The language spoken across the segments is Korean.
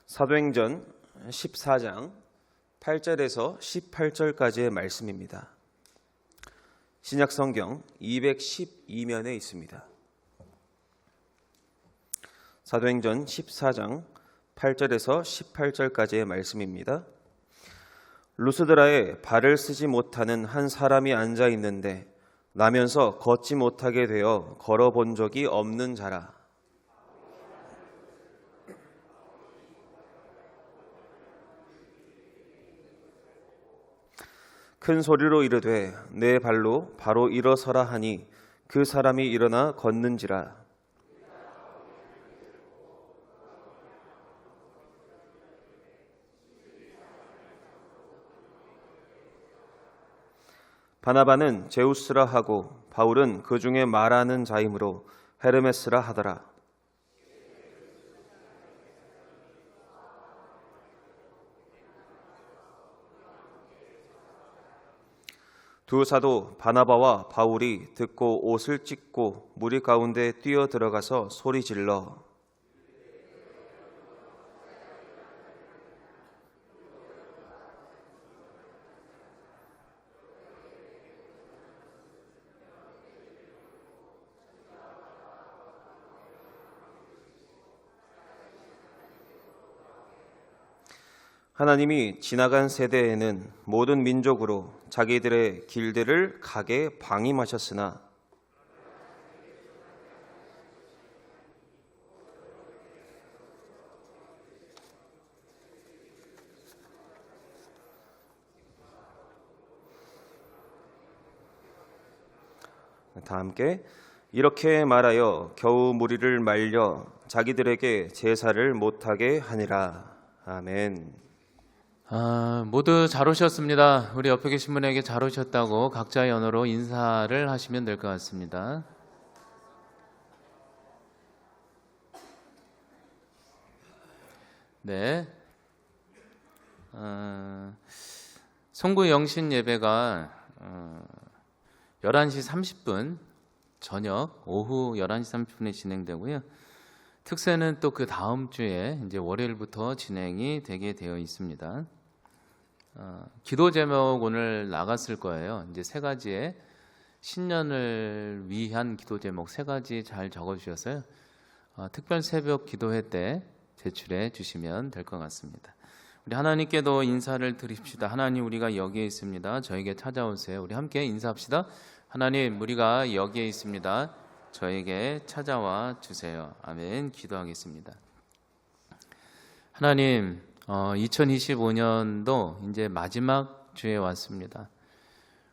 사도행전 14장 8절에서 18절까지의 말씀입니다. 신약성경 212면에 있습니다. 사도행전 14장 8절에서 18절까지의 말씀입니다. 루스드라에 발을 쓰지 못하는 한 사람이 앉아 있는데 나면서 걷지 못하게 되어 걸어본 적이 없는 자라. 큰 소리로 이르되 내 발로 바로 일어서라 하니 그 사람이 일어나 걷는지라. 바나바는 제우스라 하고 바울은 그 중에 말하는 자이므로 헤르메스라 하더라. 두 사도 바나바와 바울이 듣고 옷을 찢고 무리 가운데 뛰어 들어가서 소리 질러 하나님이 지나간 세대에는 모든 민족으로 자기들의 길들을 가게 방임하셨으나 다 함께 이렇게 말하여 겨우 무리를 말려 자기들에게 제사를 못하게 하니라. 아멘. 모두 잘 오셨습니다. 우리 옆에 계신 분에게 잘 오셨다고 각자의 언어로 인사를 하시면 될 것 같습니다. 네. 송구 영신 예배가 11시 30분 저녁 오후 11시 30분에 진행되고요. 특세는 또 그 다음 주에 이제 월요일부터 진행이 되게 되어 있습니다. 기도 제목 오늘 나갔을 거예요. 이제 세 가지의 신년을 위한 기도 제목 세 가지 잘 적어주셔서요. 특별 새벽 기도회 때 제출해 주시면 될 것 같습니다. 우리 하나님께도 인사를 드립시다. 하나님, 우리가 여기에 있습니다. 저에게 찾아오세요. 우리 함께 인사합시다. 하나님, 우리가 여기에 있습니다. 저에게 찾아와 주세요. 아멘. 기도하겠습니다. 하나님, 2025년도 이제 마지막 주에 왔습니다.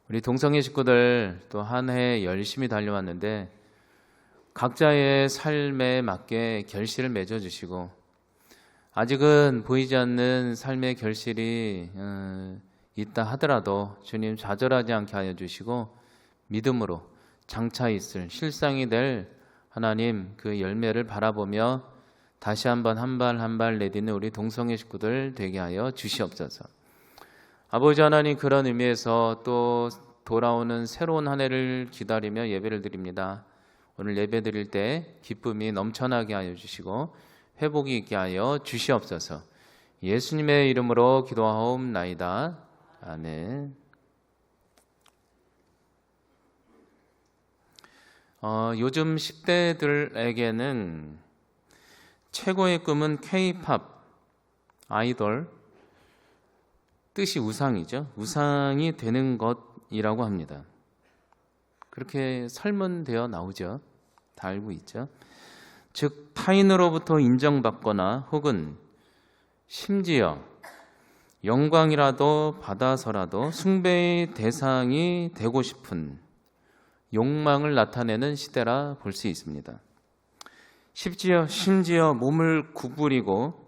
우리 동성애 식구들 또 한 해 열심히 달려왔는데 각자의 삶에 맞게 결실을 맺어주시고 아직은 보이지 않는 삶의 결실이 있다 하더라도 주님 좌절하지 않게 하여 주시고 믿음으로 장차 있을 실상이 될 하나님 그 열매를 바라보며 다시 한번 한 발 한 발 내딛는 우리 동성애 식구들 되게 하여 주시옵소서. 아버지 하나님, 그런 의미에서 또 돌아오는 새로운 한 해를 기다리며 예배를 드립니다. 오늘 예배 드릴 때 기쁨이 넘쳐나게 하여 주시고 회복이 있게 하여 주시옵소서. 예수님의 이름으로 기도하옵나이다. 아멘. 요즘 10대들에게는 최고의 꿈은 K-팝 아이돌, 뜻이 우상이죠. 우상이 되는 것이라고 합니다. 그렇게 설문되어 나오죠. 다 알고 있죠. 즉 타인으로부터 인정받거나 혹은 심지어 영광이라도 받아서라도 숭배의 대상이 되고 싶은 욕망을 나타내는 시대라 볼 수 있습니다. 심지어 몸을 구부리고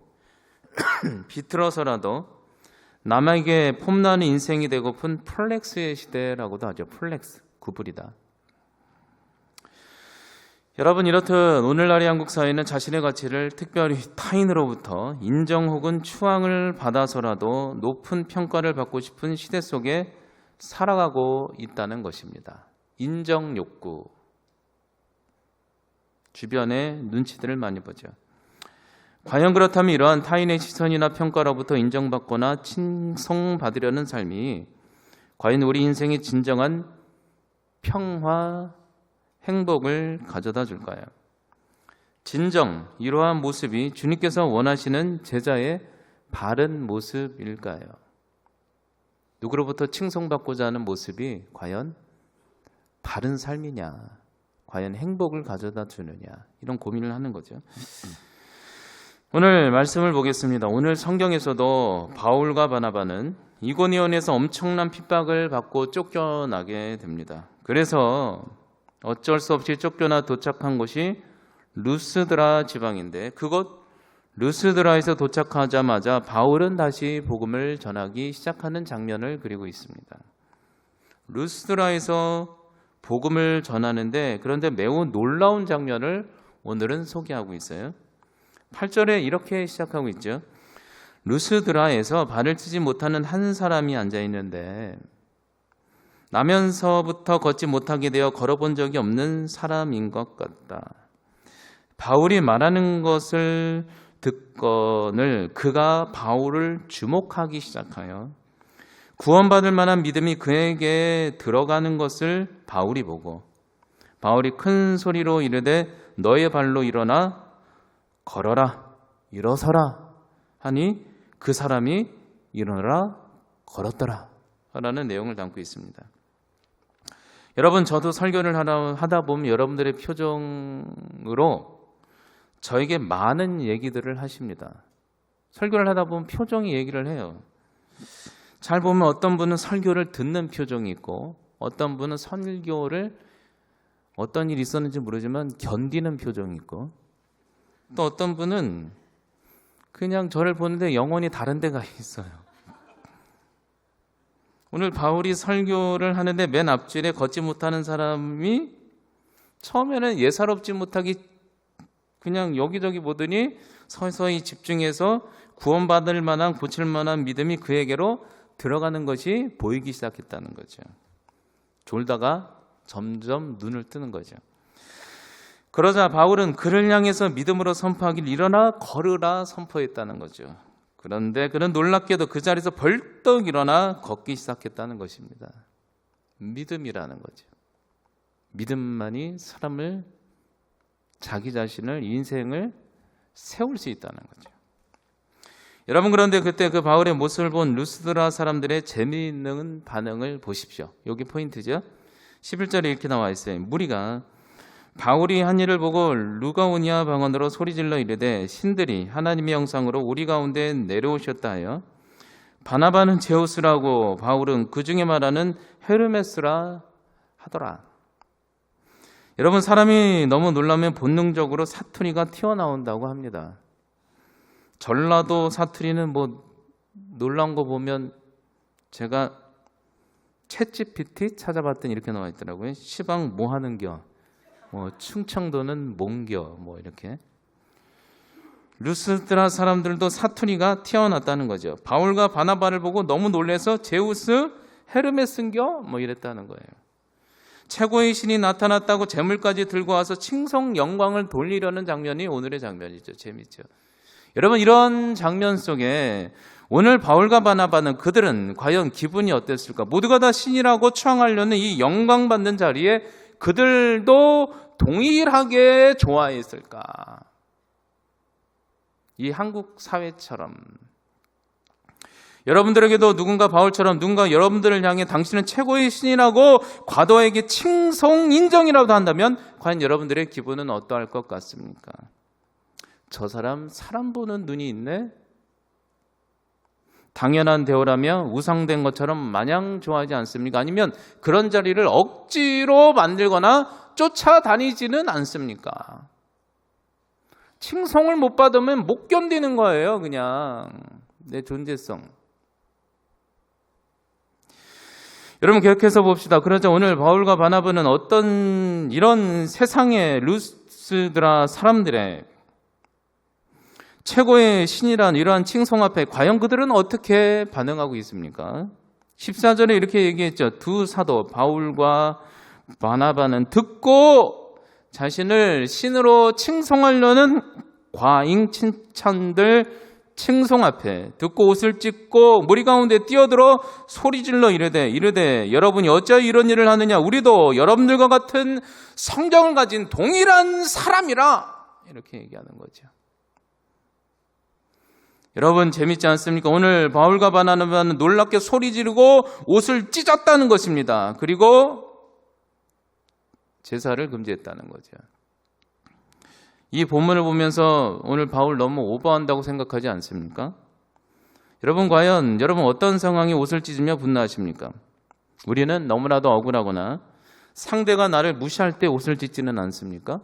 비틀어서라도 남에게 폼나는 인생이 되고픈 플렉스의 시대라고도 하죠. 플렉스, 구부리다. 여러분, 이렇듯 오늘날의 한국 사회는 자신의 가치를 특별히 타인으로부터 인정 혹은 추앙을 받아서라도 높은 평가를 받고 싶은 시대 속에 살아가고 있다는 것입니다. 인정 욕구, 주변의 눈치들을 많이 보죠. 과연 그렇다면 이러한 타인의 시선이나 평가로부터 인정받거나 칭송받으려는 삶이 과연 우리 인생의 진정한 평화, 행복을 가져다 줄까요? 진정 이러한 모습이 주님께서 원하시는 제자의 바른 모습일까요? 누구로부터 칭송받고자 하는 모습이 과연 바른 삶이냐, 과연 행복을 가져다 주느냐, 이런 고민을 하는 거죠. 오늘 말씀을 보겠습니다. 오늘 성경에서도 바울과 바나바는 이고니온에서 엄청난 핍박을 받고 쫓겨나게 됩니다. 그래서 어쩔 수 없이 쫓겨나 도착한 곳이 루스드라 지방인데, 그곳 루스드라에서 도착하자마자 바울은 다시 복음을 전하기 시작하는 장면을 그리고 있습니다. 루스드라에서 복음을 전하는데, 그런데 매우 놀라운 장면을 오늘은 소개하고 있어요. 8절에 이렇게 시작하고 있죠. 루스드라에서 발을 트지 못하는 한 사람이 앉아 있는데, 나면서부터 걷지 못하게 되어 걸어본 적이 없는 사람인 것 같다. 바울이 말하는 것을 듣거늘 그가 바울을 주목하기 시작하여 구원받을 만한 믿음이 그에게 들어가는 것을 바울이 보고, 바울이 큰 소리로 이르되 너의 발로 일어나 걸어라, 일어서라 하니 그 사람이 일어나라 걸었더라 라는 내용을 담고 있습니다. 여러분, 저도 설교를 하다 보면 여러분들의 표정으로 저에게 많은 얘기들을 하십니다. 설교를 하다 보면 표정이 얘기를 해요. 잘 보면 어떤 분은 설교를 듣는 표정이 있고, 어떤 분은 설교를 어떤 일이 있었는지 모르지만 견디는 표정이 있고, 또 어떤 분은 그냥 저를 보는데 영혼이 다른 데가 있어요. 오늘 바울이 설교를 하는데 맨 앞줄에 걷지 못하는 사람이 처음에는 예사롭지 못하게 그냥 여기저기 보더니 서서히 집중해서 구원받을 만한, 고칠 만한 믿음이 그에게로 들어가는 것이 보이기 시작했다는 거죠. 졸다가 점점 눈을 뜨는 거죠. 그러자 바울은 그를 향해서 믿음으로 선포하길 일어나 걸으라 선포했다는 거죠. 그런데 그는 놀랍게도 그 자리에서 벌떡 일어나 걷기 시작했다는 것입니다. 믿음이라는 거죠. 믿음만이 사람을, 자기 자신을, 인생을 세울 수 있다는 거죠. 여러분, 그런데 그때 그 바울의 모습을 본 루스드라 사람들의 재미있는 반응을 보십시오. 여기 포인트죠. 11절에 이렇게 나와 있어요. 무리가 바울이 한 일을 보고 루가오니아 방언으로 소리질러 이르되 신들이 하나님의 형상으로 우리 가운데 내려오셨다 하여 바나바는 제우스라고 바울은 그 중에 말하는 헤르메스라 하더라. 여러분, 사람이 너무 놀라면 본능적으로 사투리가 튀어나온다고 합니다. 전라도 사투리는 뭐 놀라운 거 보면 제가 챗GPT 찾아봤더니 이렇게 나와 있더라고요. 시방 뭐 하는겨, 뭐 충청도는 몽겨, 뭐 이렇게. 루스드라 사람들도 사투리가 튀어났다는 거죠. 바울과 바나바를 보고 너무 놀래서 제우스, 헤르메스인겨 뭐 이랬다는 거예요. 최고의 신이 나타났다고 재물까지 들고 와서 칭송 영광을 돌리려는 장면이 오늘의 장면이죠. 재밌죠. 여러분, 이런 장면 속에 오늘 바울과 바나바는 그들은 과연 기분이 어땠을까? 모두가 다 신이라고 추앙하려는 이 영광받는 자리에 그들도 동일하게 좋아했을까? 이 한국 사회처럼 여러분들에게도 누군가 바울처럼 누군가 여러분들을 향해 당신은 최고의 신이라고 과도하게 칭송 인정이라도 한다면 과연 여러분들의 기분은 어떠할 것 같습니까? 저 사람 보는 눈이 있네? 당연한 대우라며 우상된 것처럼 마냥 좋아하지 않습니까? 아니면 그런 자리를 억지로 만들거나 쫓아다니지는 않습니까? 칭송을 못 받으면 못 견디는 거예요. 그냥 내 존재성. 여러분, 계속해서 봅시다. 그러자 오늘 바울과 바나바는 어떤 이런 세상의 루스드라 사람들의 최고의 신이란 이러한 칭송 앞에 과연 그들은 어떻게 반응하고 있습니까? 14절에 이렇게 얘기했죠. 두 사도 바울과 바나바는 듣고 자신을 신으로 칭송하려는 과잉 칭찬들 칭송 앞에 듣고 옷을 찢고 무리 가운데 뛰어들어 소리질러 이르되 여러분이 어찌 이런 일을 하느냐 우리도 여러분들과 같은 성경을 가진 동일한 사람이라 이렇게 얘기하는 거죠. 여러분 재밌지 않습니까? 오늘 바울과 바나바는 놀랍게 소리 지르고 옷을 찢었다는 것입니다. 그리고 제사를 금지했다는 거죠. 이 본문을 보면서 오늘 바울 너무 오버한다고 생각하지 않습니까? 여러분 과연 어떤 상황에 옷을 찢으며 분노하십니까? 우리는 너무나도 억울하거나 상대가 나를 무시할 때 옷을 찢지는 않습니까?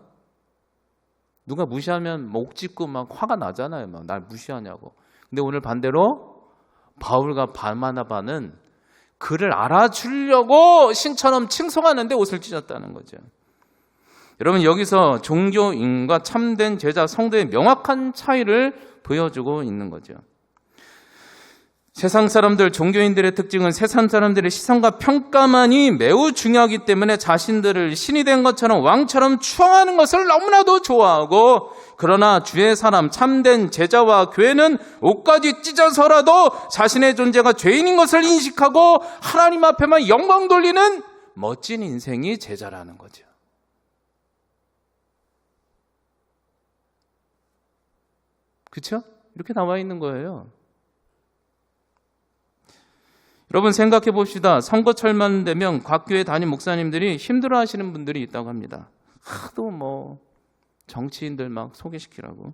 누가 무시하면 목 찢고 막 화가 나잖아요. 막 날 무시하냐고. 근데 오늘 반대로 바울과 바나바는 그를 알아주려고 신처럼 칭송하는데 옷을 찢었다는 거죠. 여러분 여기서 종교인과 참된 제자 성도의 명확한 차이를 보여주고 있는 거죠. 세상 사람들, 종교인들의 특징은 세상 사람들의 시선과 평가만이 매우 중요하기 때문에 자신들을 신이 된 것처럼 왕처럼 추앙하는 것을 너무나도 좋아하고, 그러나 주의 사람, 참된 제자와 교회는 옷까지 찢어서라도 자신의 존재가 죄인인 것을 인식하고 하나님 앞에만 영광 돌리는 멋진 인생이 제자라는 거죠. 그렇죠? 이렇게 나와 있는 거예요. 여러분 생각해 봅시다. 선거철만 되면 각 교회 담임 목사님들이 힘들어하시는 분들이 있다고 합니다. 하도 정치인들 막 소개시키라고.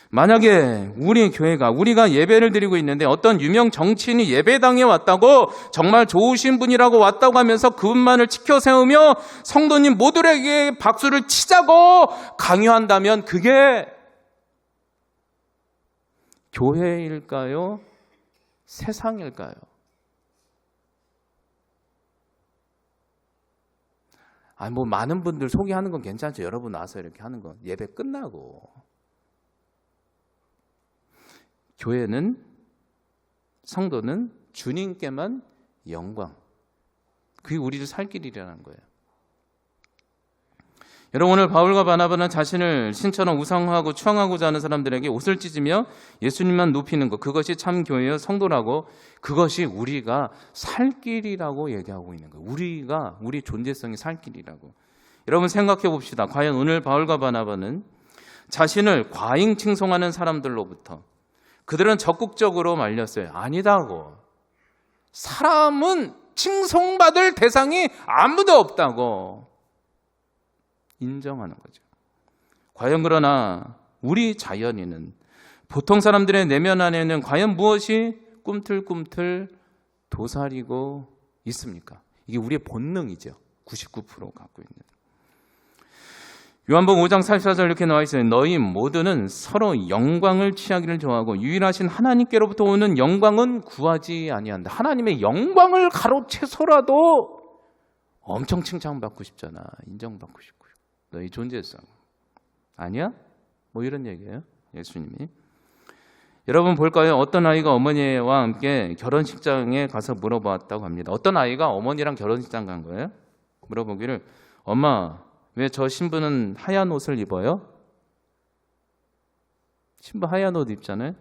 만약에 우리 교회가 우리가 예배를 드리고 있는데 어떤 유명 정치인이 예배당에 왔다고, 정말 좋으신 분이라고 왔다고 하면서 그분만을 지켜 세우며 성도님 모두에게 박수를 치자고 강요한다면 그게 교회일까요? 세상일까요? 많은 분들 소개하는 건 괜찮죠. 여러분 와서 이렇게 하는 건 예배 끝나고. 교회는, 성도는 주님께만 영광. 그게 우리를 살 길이라는 거예요. 여러분 오늘 바울과 바나바는 자신을 신처럼 우상화하고 추앙하고자 하는 사람들에게 옷을 찢으며 예수님만 높이는 것, 그것이 참 교회의 성도라고, 그것이 우리가 살 길이라고 얘기하고 있는 거예요. 우리 존재성이 살 길이라고. 여러분 생각해 봅시다. 과연 오늘 바울과 바나바는 자신을 과잉 칭송하는 사람들로부터, 그들은 적극적으로 말렸어요. 아니다고. 사람은 칭송받을 대상이 아무도 없다고 인정하는 거죠. 과연 그러나 우리 자연인은, 보통 사람들의 내면 안에는 과연 무엇이 꿈틀꿈틀 도사리고 있습니까? 이게 우리의 본능이죠. 99% 갖고 있는. 요한복음 5장 44절 이렇게 나와 있어요. 너희 모두는 서로 영광을 취하기를 좋아하고 유일하신 하나님께로부터 오는 영광은 구하지 아니한다. 하나님의 영광을 가로채서라도 엄청 칭찬받고 싶잖아. 인정받고 싶고. 너희 존재성. 아니야? 이런 얘기예요. 예수님이. 여러분 볼까요? 어떤 아이가 어머니와 함께 결혼식장에 가서 물어봤다고 합니다. 어떤 아이가 어머니랑 결혼식장 간 거예요? 물어보기를, 엄마, 왜 저 신부는 하얀 옷을 입어요? 신부 하얀 옷 입잖아요.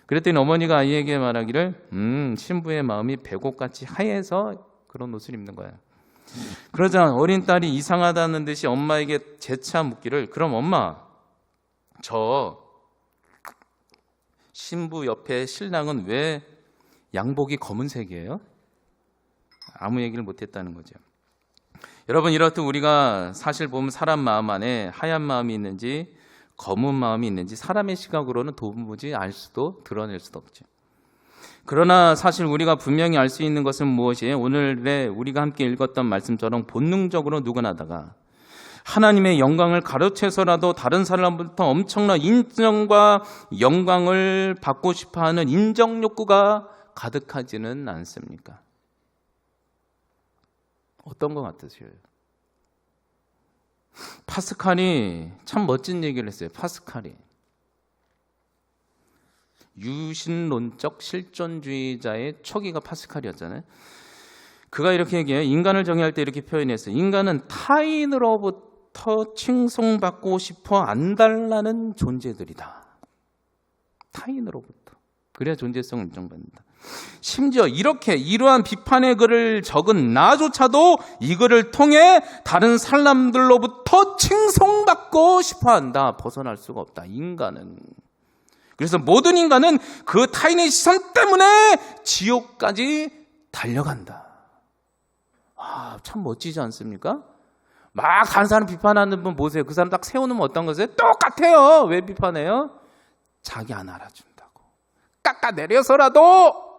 그랬더니 어머니가 아이에게 말하기를, 신부의 마음이 백옥같이 하얘서 그런 옷을 입는 거야. 그러자 어린 딸이 이상하다는 듯이 엄마에게 재차 묻기를, 그럼 엄마, 저 신부 옆에 신랑은 왜 양복이 검은색이에요? 아무 얘기를 못했다는 거죠. 여러분 이렇듯 우리가 사실 보면 사람 마음 안에 하얀 마음이 있는지 검은 마음이 있는지 사람의 시각으로는 도무지 알 수도 드러낼 수도 없죠. 그러나 사실 우리가 분명히 알 수 있는 것은 무엇이에요? 오늘의 우리가 함께 읽었던 말씀처럼 본능적으로 누구나다가 하나님의 영광을 가로채서라도 다른 사람부터 엄청난 인정과 영광을 받고 싶어하는 인정 욕구가 가득하지는 않습니까? 어떤 것 같으세요? 파스칼이 참 멋진 얘기를 했어요. 파스칼이 유신론적 실존주의자의 초기가 파스칼이었잖아요. 그가 이렇게 얘기해요. 인간을 정의할 때 이렇게 표현했어요. 인간은 타인으로부터 타인으로부터 칭송받고 싶어 안달나는 존재들이다. 타인으로부터. 그래야 존재성을 인정받는다. 심지어 이러한 비판의 글을 적은 나조차도 이 글을 통해 다른 사람들로부터 칭송받고 싶어한다. 벗어날 수가 없다. 인간은. 그래서 모든 인간은 그 타인의 시선 때문에 지옥까지 달려간다. 참 멋지지 않습니까? 막 다른 사람 비판하는 분 보세요. 그 사람 딱 세워놓으면 어떤 거세요? 똑같아요. 왜 비판해요? 자기 안 알아준다고. 깎아내려서라도.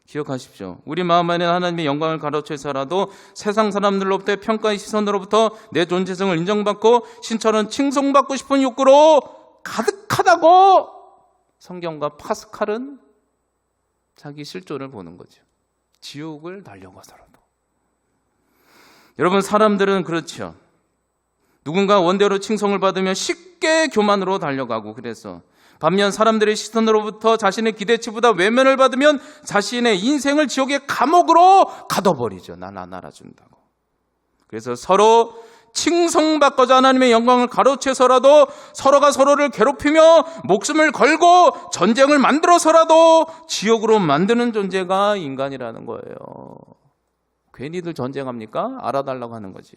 기억하십시오. 우리 마음 안에 하나님의 영광을 가로채서라도 세상 사람들로부터의 평가의 시선으로부터 내 존재성을 인정받고 신처럼 칭송받고 싶은 욕구로 가득하다고 성경과 파스칼은 자기 실존을 보는 거죠. 지옥을 달려가서라도. 여러분, 사람들은 그렇죠. 누군가 원대로 칭송을 받으면 쉽게 교만으로 달려가고, 그래서 반면 사람들의 시선으로부터 자신의 기대치보다 외면을 받으면 자신의 인생을 지옥의 감옥으로 가둬버리죠. 난 안 알아준다고. 그래서 서로 칭송받고자 하나님의 영광을 가로채서라도 서로가 서로를 괴롭히며 목숨을 걸고 전쟁을 만들어서라도 지옥으로 만드는 존재가 인간이라는 거예요. 괜히들 전쟁합니까? 알아달라고 하는 거지.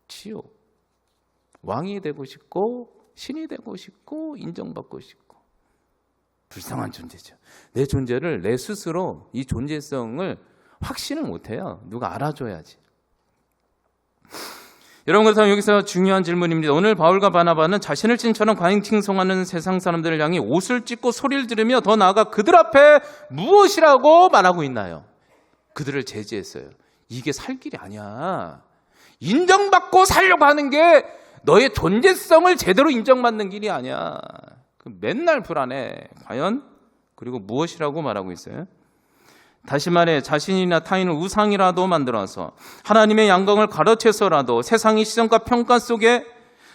지옥. 왕이 되고 싶고 신이 되고 싶고 인정받고 싶고 불쌍한 존재죠. 내 존재를 내 스스로 이 존재성을 확신을 못해요. 누가 알아줘야지. 여러분, 그렇다면 여기서 중요한 질문입니다. 오늘 바울과 바나바는 자신을 찐처럼 과잉 칭송하는 세상 사람들을 향해 옷을 찢고 소리를 지르며 더 나아가 그들 앞에 무엇이라고 말하고 있나요? 그들을 제지했어요. 이게 살 길이 아니야. 인정받고 살려고 하는 게 너의 존재성을 제대로 인정받는 길이 아니야. 맨날 불안해. 과연? 그리고 무엇이라고 말하고 있어요? 다시 말해 자신이나 타인을 우상이라도 만들어서 하나님의 영광을 가로채서라도 세상의 시선과 평가 속에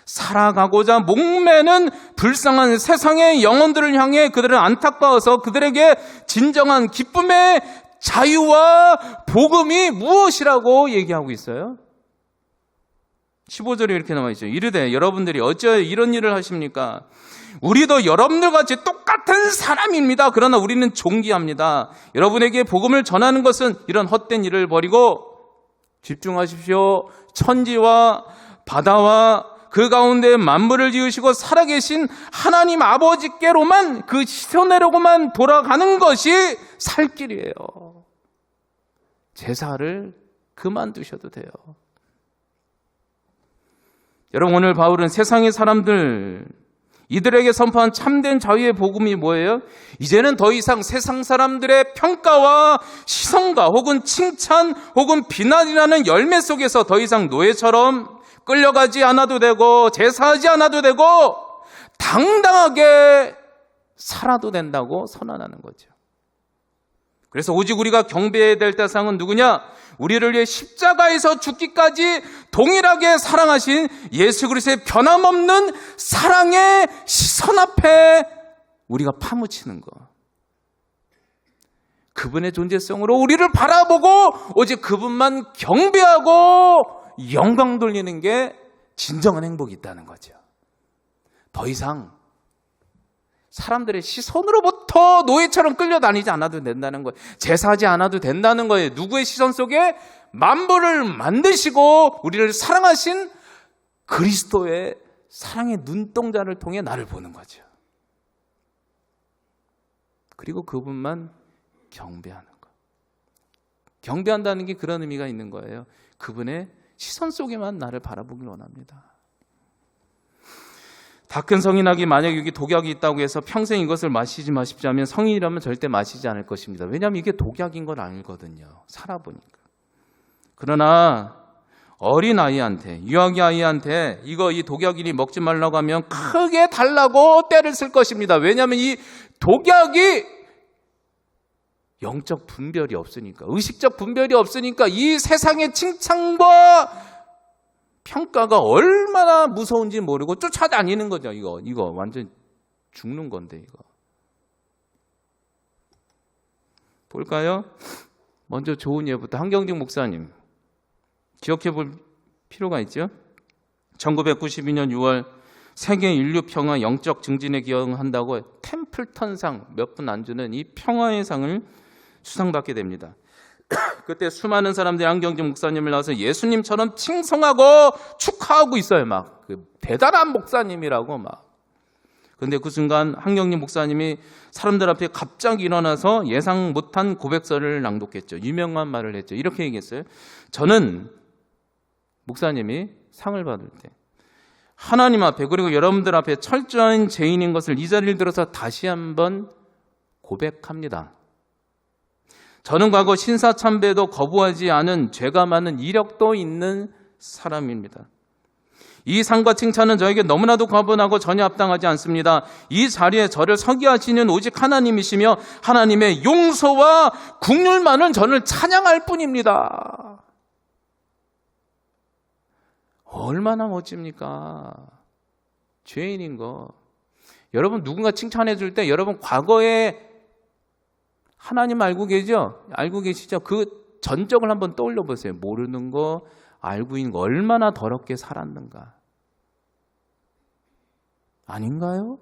살아가고자 목매는 불쌍한 세상의 영혼들을 향해 그들을 안타까워서 그들에게 진정한 기쁨의 자유와 복음이 무엇이라고 얘기하고 있어요? 15절에 이렇게 나와 있죠. 이르되 여러분들이 어찌하여 이런 일을 하십니까? 우리도 여러분들 같이 똑같은 사람입니다. 그러나 우리는 존귀합니다. 여러분에게 복음을 전하는 것은 이런 헛된 일을 버리고 집중하십시오. 천지와 바다와 그 가운데 만물을 지으시고 살아계신 하나님 아버지께로만 그 시선으로만 돌아가는 것이 살 길이에요. 제사를 그만두셔도 돼요. 여러분, 오늘 바울은 세상의 사람들 이들에게 선포한 참된 자유의 복음이 뭐예요? 이제는 더 이상 세상 사람들의 평가와 시선과 혹은 칭찬 혹은 비난이라는 열매 속에서 더 이상 노예처럼 끌려가지 않아도 되고 제사하지 않아도 되고 당당하게 살아도 된다고 선언하는 거죠. 그래서 오직 우리가 경배해야 될 대상은 누구냐? 우리를 위해 십자가에서 죽기까지 동일하게 사랑하신 예수 그리스도의 변함없는 사랑의 시선 앞에 우리가 파묻히는 것. 그분의 존재성으로 우리를 바라보고 오직 그분만 경배하고 영광 돌리는 게 진정한 행복이 있다는 거죠. 더 이상 사람들의 시선으로부터 노예처럼 끌려다니지 않아도 된다는 거예요. 제사하지 않아도 된다는 거예요. 누구의 시선 속에? 만물을 만드시고 우리를 사랑하신 그리스도의 사랑의 눈동자를 통해 나를 보는 거죠. 그리고 그분만 경배하는 것. 경배한다는 게 그런 의미가 있는 거예요. 그분의 시선 속에만 나를 바라보길 원합니다. 다 큰 성인아기 만약 여기 독약이 있다고 해서 평생 이것을 마시지 마십시오 하면 성인이라면 절대 마시지 않을 것입니다. 왜냐하면 이게 독약인 걸 알거든요. 살아보니까. 그러나 어린아이한테, 유아기 아이한테 이 독약이니 먹지 말라고 하면 크게 달라고 떼를 쓸 것입니다. 왜냐하면 이 독약이 영적 분별이 없으니까, 의식적 분별이 없으니까 이 세상의 칭찬과 평가가 얼마나 무서운지 모르고 쫓아다니는 거죠. 이거 완전 죽는 건데 이거. 볼까요? 먼저 좋은 예부터 한경직 목사님 기억해 볼 필요가 있죠. 1992년 6월 세계 인류 평화 영적 증진에 기여한다고 템플턴상 몇 분 안 주는 이 평화의 상을 수상받게 됩니다. 그때 수많은 사람들이 한경직 목사님을 나와서 예수님처럼 칭송하고 축하하고 있어요. 막 대단한 목사님이라고 막. 근데 그 순간 한경직 목사님이 사람들 앞에 갑자기 일어나서 예상 못한 고백서를 낭독했죠. 유명한 말을 했죠. 이렇게 얘기했어요. 저는 목사님이 상을 받을 때 하나님 앞에 그리고 여러분들 앞에 철저한 죄인인 것을 이 자리를 들어서 다시 한번 고백합니다. 저는 과거 신사참배도 거부하지 않은 죄가 많은 이력도 있는 사람입니다. 이 상과 칭찬은 저에게 너무나도 과분하고 전혀 합당하지 않습니다. 이 자리에 저를 서게 하시는 오직 하나님이시며 하나님의 용서와 긍휼만은 저를 찬양할 뿐입니다. 얼마나 멋집니까? 죄인인 거. 여러분 누군가 칭찬해 줄 때 여러분 과거에 하나님 알고 계죠? 알고 계시죠? 그 전적을 한번 떠올려 보세요. 모르는 거, 알고 있는 거 얼마나 더럽게 살았는가. 아닌가요?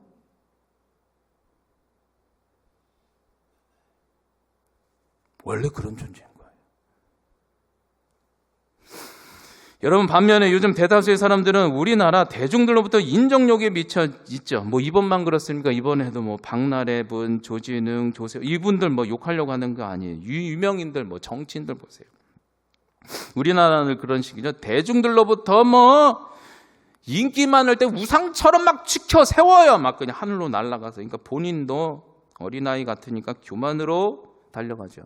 원래 그런 존재인 거예요. 여러분 반면에 요즘 대다수의 사람들은 우리나라 대중들로부터 인정력에 미쳐 있죠. 뭐 이번만 그렇습니까? 이번에도 뭐 박나래 분, 조진웅, 조세호 이분들 뭐 욕하려고 하는 거 아니에요. 유명인들 뭐 정치인들 보세요. 우리나라는 그런 식이죠. 대중들로부터 뭐 인기 많을 때 우상처럼 막 지켜 세워요. 막 그냥 하늘로 날아가서. 그러니까 본인도 어린아이 같으니까 교만으로 달려가죠.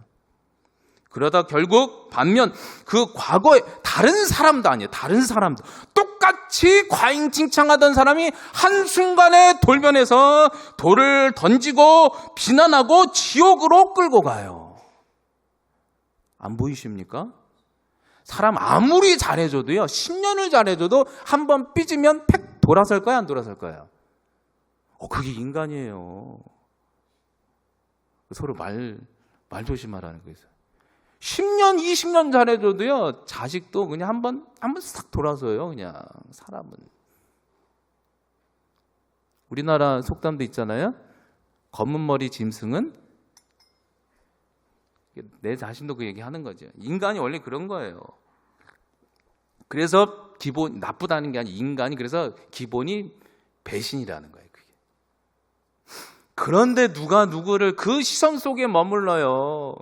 그러다 결국 반면 그 과거에 다른 사람도 아니에요. 다른 사람도 똑같이 과잉 칭찬하던 사람이 한순간에 돌변해서 돌을 던지고 비난하고 지옥으로 끌고 가요. 안 보이십니까? 사람 아무리 잘해줘도요. 10년을 잘해줘도 한 번 삐지면 팩 돌아설 거야 안 돌아설 거야? 그게 인간이에요. 서로 말 조심하라는 거예요. 10년, 20년 잘해줘도요, 자식도 그냥 한 번 싹 돌아서요, 그냥, 사람은. 우리나라 속담도 있잖아요. 검은 머리 짐승은 내 자신도 그 얘기 하는 거죠. 인간이 원래 그런 거예요. 그래서 기본, 나쁘다는 게 아니라 인간이 그래서 기본이 배신이라는 거예요, 그게. 그런데 누가 누구를 그 시선 속에 머물러요.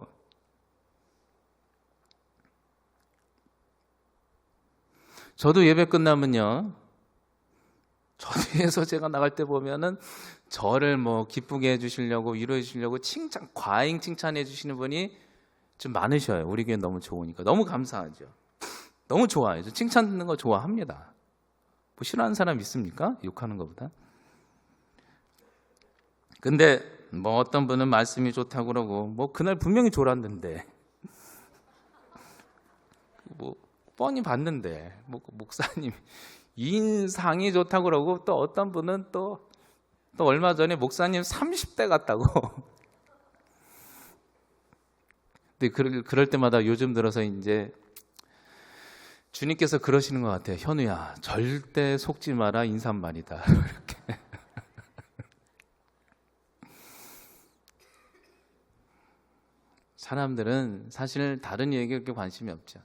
저도 예배 끝나면요. 저에서 제가 나갈 때 보면은 저를 뭐 기쁘게 해주시려고 위로해 주시려고 과잉 칭찬해 주시는 분이 좀 많으셔요. 우리 교회 너무 좋으니까. 너무 감사하죠. 너무 좋아요. 저 칭찬 듣는 거 좋아합니다. 뭐 싫어하는 사람 있습니까? 욕하는 것보다. 근데 뭐 어떤 분은 말씀이 좋다고 그러고 뭐 그날 분명히 졸았는데 뭐 뻔히 봤는데 뭐 목사님 인상이 좋다고 그러고 또 어떤 분은 또 얼마 전에 목사님 30대 같다고. 근데 그럴 때마다 요즘 들어서 이제 주님께서 그러시는 것 같아요. 현우야, 절대 속지 마라. 인사말이다. 이렇게. 사람들은 사실 다른 얘기에 그렇게 관심이 없죠.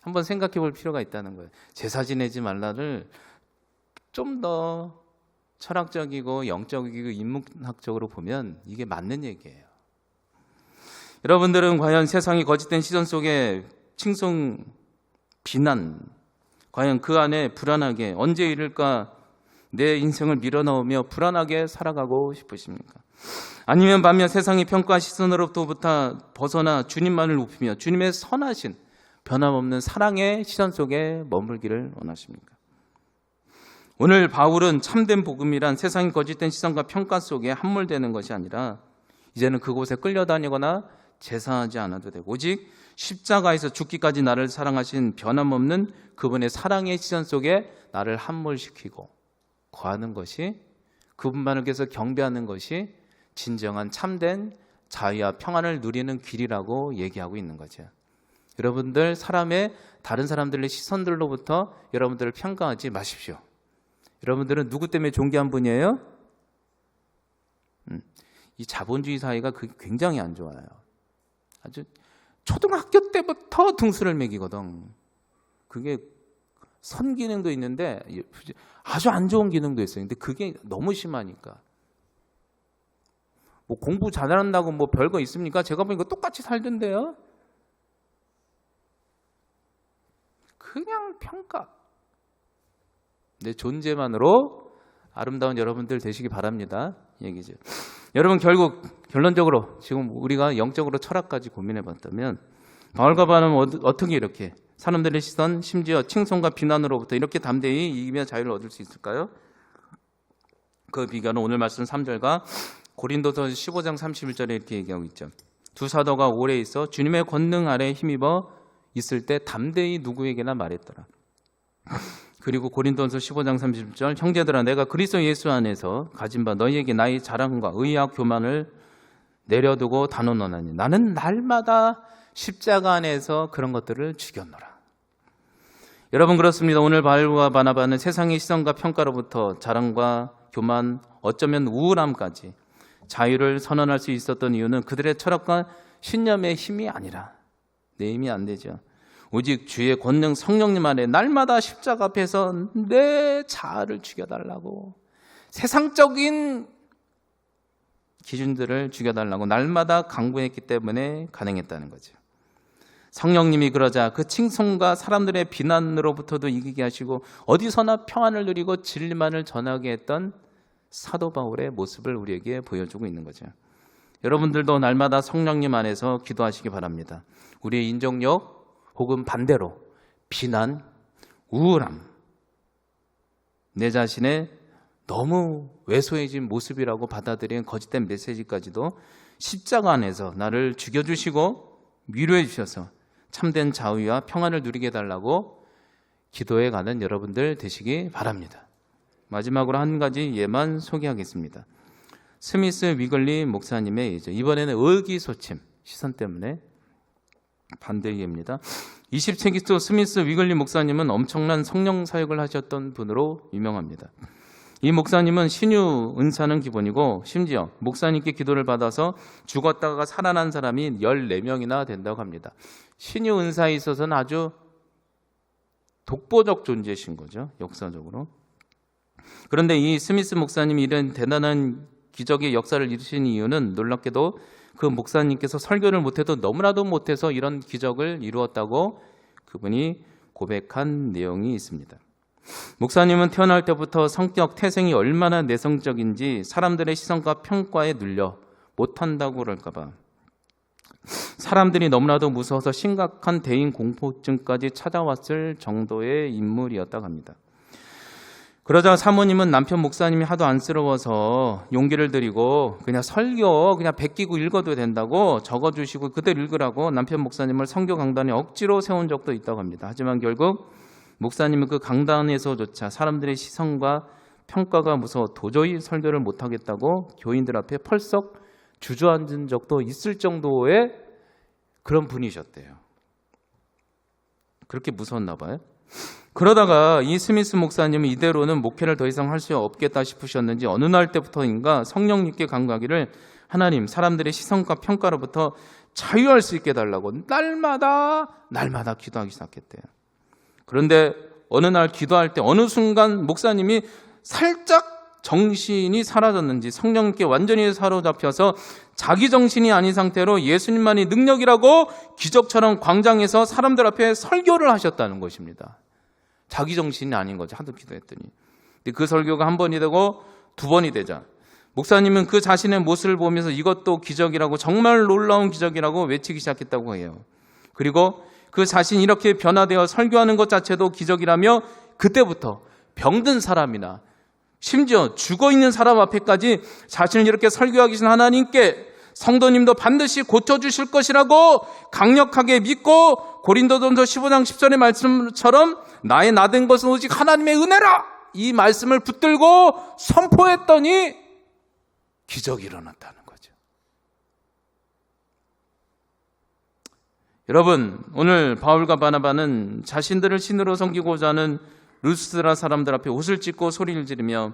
한번 생각해 볼 필요가 있다는 거예요. 제사 지내지 말라를 좀 더 철학적이고 영적이고 인문학적으로 보면 이게 맞는 얘기예요. 여러분들은 과연 세상이 거짓된 시선 속에 칭송, 비난, 과연 그 안에 불안하게 언제 이럴까 내 인생을 밀어넣으며 불안하게 살아가고 싶으십니까? 아니면 반면 세상의 평가 시선으로부터 벗어나 주님만을 높이며 주님의 선하신 변함없는 사랑의 시선 속에 머물기를 원하십니까? 오늘 바울은 참된 복음이란 세상의 거짓된 시선과 평가 속에 함몰되는 것이 아니라 이제는 그곳에 끌려다니거나 제사하지 않아도 되고 오직 십자가에서 죽기까지 나를 사랑하신 변함없는 그분의 사랑의 시선 속에 나를 함몰시키고 거하는 것이 그분만을 위해서 경배하는 것이 진정한 참된 자유와 평안을 누리는 길이라고 얘기하고 있는 거죠. 여러분들 다른 사람들의 시선들로부터 여러분들을 평가하지 마십시오. 여러분들은 누구 때문에 존귀한 분이에요? 이 자본주의 사회가 그게 굉장히 안 좋아요. 아주 초등학교 때부터 등수를 매기거든. 그게 선기능도 있는데 아주 안 좋은 기능도 있어요. 근데 그게 너무 심하니까. 뭐 공부 잘한다고 뭐 별거 있습니까? 제가 보니까 똑같이 살던데요. 그냥 평가. 내 존재만으로 아름다운 여러분들 되시기 바랍니다. 얘기죠. 여러분 결론적으로 지금 우리가 영적으로 철학까지 고민해봤다면 바울과 바나바는 어떻게 이렇게 사람들의 시선, 심지어 칭송과 비난으로부터 이렇게 담대히 이기며 자유를 얻을 수 있을까요? 그 비결은 오늘 말씀 3절과 고린도서 15장 31절에 이렇게 얘기하고 있죠. 두 사도가 오래 있어 주님의 권능 아래 힘입어 있을 때 담대히 누구에게나 말했더라. 그리고 고린도서 15장 30절 형제들아 내가 그리스도 예수 안에서 가진 바 너희에게 나의 자랑과 의학 교만을 내려두고 단언하노니 나는 날마다 십자가 안에서 그런 것들을 죽였노라. 여러분 그렇습니다. 오늘 바울과 바나바는 세상의 시선과 평가로부터 자랑과 교만, 어쩌면 우울함까지 자유를 선언할 수 있었던 이유는 그들의 철학과 신념의 힘이 아니라 내 힘이 안 되죠. 오직 주의 권능 성령님 안에 날마다 십자가 앞에서 내 자아를 죽여달라고 세상적인 기준들을 죽여달라고 날마다 강구했기 때문에 가능했다는 거죠. 성령님이 그러자 그 칭송과 사람들의 비난으로부터도 이기게 하시고 어디서나 평안을 누리고 진리만을 전하게 했던 사도 바울의 모습을 우리에게 보여주고 있는 거죠. 여러분들도 날마다 성령님 안에서 기도하시기 바랍니다. 우리의 인정력 혹은 반대로 비난, 우울함, 내 자신의 너무 왜소해진 모습이라고 받아들인 거짓된 메시지까지도 십자가 안에서 나를 죽여주시고 위로해 주셔서 참된 자유와 평안을 누리게 해달라고 기도해 가는 여러분들 되시기 바랍니다. 마지막으로 한 가지 예만 소개하겠습니다. 스미스 위글리 목사님의 예죠. 이번에는 의기소침, 시선 때문에 반대 예입니다. 20세기 초 스미스 위글리 목사님은 엄청난 성령 사역을 하셨던 분으로 유명합니다. 이 목사님은 신유 은사는 기본이고 심지어 목사님께 기도를 받아서 죽었다가 살아난 사람이 14명이나 된다고 합니다. 신유 은사에 있어서는 아주 독보적 존재신 거죠. 역사적으로. 그런데 이 스미스 목사님이 이런 대단한 기적의 역사를 이루신 이유는 놀랍게도 그 목사님께서 설교를 못해도 너무나도 못해서 이런 기적을 이루었다고 그분이 고백한 내용이 있습니다. 목사님은 태어날 때부터 성격, 태생이 얼마나 내성적인지 사람들의 시선과 평가에 눌려 못한다고 그럴까봐 사람들이 너무나도 무서워서 심각한 대인 공포증까지 찾아왔을 정도의 인물이었다고 합니다. 그러자 사모님은 남편 목사님이 하도 안쓰러워서 용기를 드리고 그냥 설교 그냥 베끼고 읽어도 된다고 적어주시고 그대로 읽으라고 남편 목사님을 선교 강단에 억지로 세운 적도 있다고 합니다. 하지만 결국 목사님은 그 강단에서조차 사람들의 시선과 평가가 무서워 도저히 설교를 못하겠다고 교인들 앞에 펄썩 주저앉은 적도 있을 정도의 그런 분이셨대요. 그렇게 무서웠나 봐요. 그러다가 이 스미스 목사님은 이대로는 목회를 더 이상 할 수 없겠다 싶으셨는지 어느 날 때부터인가 성령님께 간구하기를 하나님 사람들의 시선과 평가로부터 자유할 수 있게 해달라고 날마다 기도하기 시작했대요. 그런데 어느 날 기도할 때 어느 순간 목사님이 살짝 정신이 사라졌는지 성령님께 완전히 사로잡혀서 자기 정신이 아닌 상태로 예수님만이 능력이라고 기적처럼 광장에서 사람들 앞에 설교를 하셨다는 것입니다. 자기 정신이 아닌 거죠. 하도 기도했더니. 근데 그 설교가 한 번이 되고 두 번이 되자 목사님은 그 자신의 모습을 보면서 이것도 기적이라고 정말 놀라운 기적이라고 외치기 시작했다고 해요. 그리고 그 자신이 이렇게 변화되어 설교하는 것 자체도 기적이라며 그때부터 병든 사람이나 심지어 죽어있는 사람 앞에까지 자신을 이렇게 설교하기 전 하나님께 성도님도 반드시 고쳐주실 것이라고 강력하게 믿고 고린도전서 15장 10절의 말씀처럼 나의 나된 것은 오직 하나님의 은혜라 이 말씀을 붙들고 선포했더니 기적이 일어났다는 거죠. 여러분, 오늘 바울과 바나바는 자신들을 신으로 섬기고자 하는 루스드라 사람들 앞에 옷을 찢고 소리를 지르며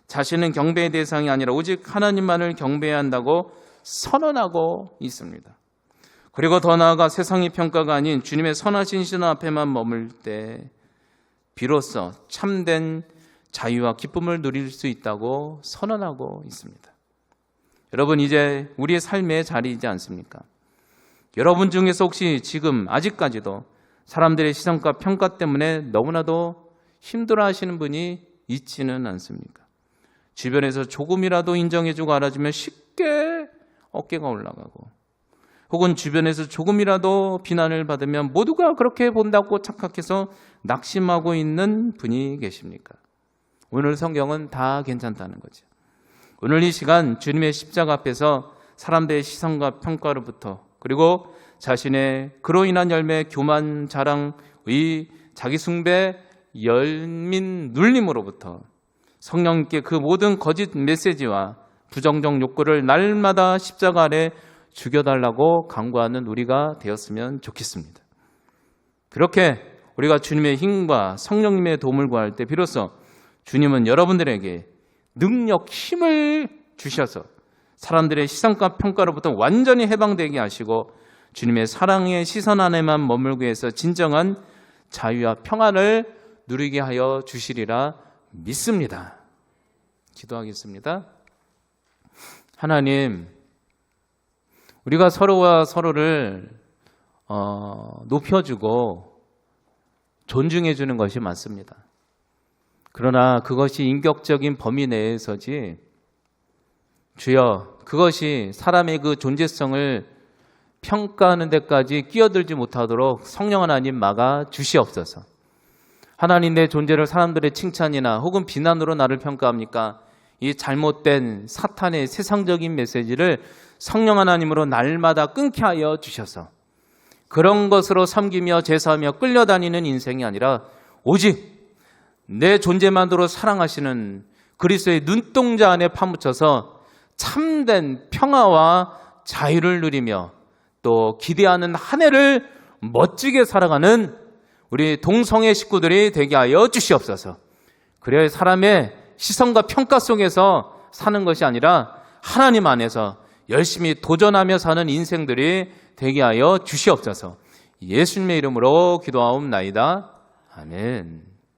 자신은 경배의 대상이 아니라 오직 하나님만을 경배해야 한다고 선언하고 있습니다. 그리고 더 나아가 세상의 평가가 아닌 주님의 선하신 신화 앞에만 머물 때 비로소 참된 자유와 기쁨을 누릴 수 있다고 선언하고 있습니다. 여러분, 이제 우리의 삶의 자리이지 않습니까? 여러분 중에서 혹시 지금 아직까지도 사람들의 시선과 평가 때문에 너무나도 힘들어하시는 분이 있지는 않습니까? 주변에서 조금이라도 인정해주고 알아주면 쉽게 어깨가 올라가고, 혹은 주변에서 조금이라도 비난을 받으면 모두가 그렇게 본다고 착각해서 낙심하고 있는 분이 계십니까? 오늘 성경은 다 괜찮다는 거죠. 오늘 이 시간 주님의 십자가 앞에서 사람들의 시선과 평가로부터, 그리고 자신의 그로 인한 열매, 교만, 자랑, 의, 자기숭배, 열민, 눌림으로부터 성령님께 그 모든 거짓 메시지와 부정적 욕구를 날마다 십자가 아래 죽여달라고 간구하는 우리가 되었으면 좋겠습니다. 그렇게 우리가 주님의 힘과 성령님의 도움을 구할 때 비로소 주님은 여러분들에게 능력, 힘을 주셔서 사람들의 시선과 평가로부터 완전히 해방되게 하시고 주님의 사랑의 시선 안에만 머물기 위해서 진정한 자유와 평안을 누리게 하여 주시리라 믿습니다. 기도하겠습니다. 하나님, 우리가 서로와 서로를 높여주고 존중해주는 것이 맞습니다. 그러나 그것이 인격적인 범위 내에서지, 주여, 그것이 사람의 그 존재성을 평가하는 데까지 끼어들지 못하도록 성령 하나님 막아 주시옵소서. 하나님, 내 존재를 사람들의 칭찬이나 혹은 비난으로 나를 평가합니까? 이 잘못된 사탄의 세상적인 메시지를 성령 하나님으로 날마다 끊게 하여 주셔서 그런 것으로 섬기며 제사하며 끌려다니는 인생이 아니라 오직 내 존재만으로 사랑하시는 그리스도의 눈동자 안에 파묻혀서 참된 평화와 자유를 누리며 또 기대하는 한 해를 멋지게 살아가는 우리 동성애 식구들이 되게 하여 주시옵소서. 그래야 사람의 시선과 평가 속에서 사는 것이 아니라 하나님 안에서 열심히 도전하며 사는 인생들이 되게 하여 주시옵소서. 예수님의 이름으로 기도하옵나이다. 아멘.